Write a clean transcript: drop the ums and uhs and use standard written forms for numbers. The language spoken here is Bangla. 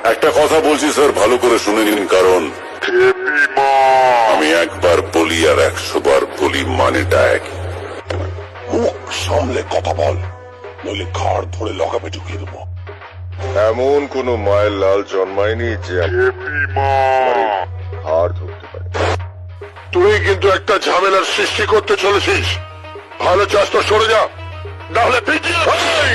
একটা কথা বলছি স্যার, ভালো করে শুনে নিন, কারণ আমি একবার বলি আর 100 বার বলি, মানেটা এক। মুখ সামলে কথা বল, নইলে ঘাড় ধরে লকাপে ঢুকিয়ে দেবো। এমন কোন মায়ের লাল জন্মায়নি যে হাড় ধরতে পারে। তুই কিন্তু একটা ঝামেলার সৃষ্টি করতে চলেছিস। ভালো চাষ তো সরে যা, নাহলে পিটিয়ে ভাই।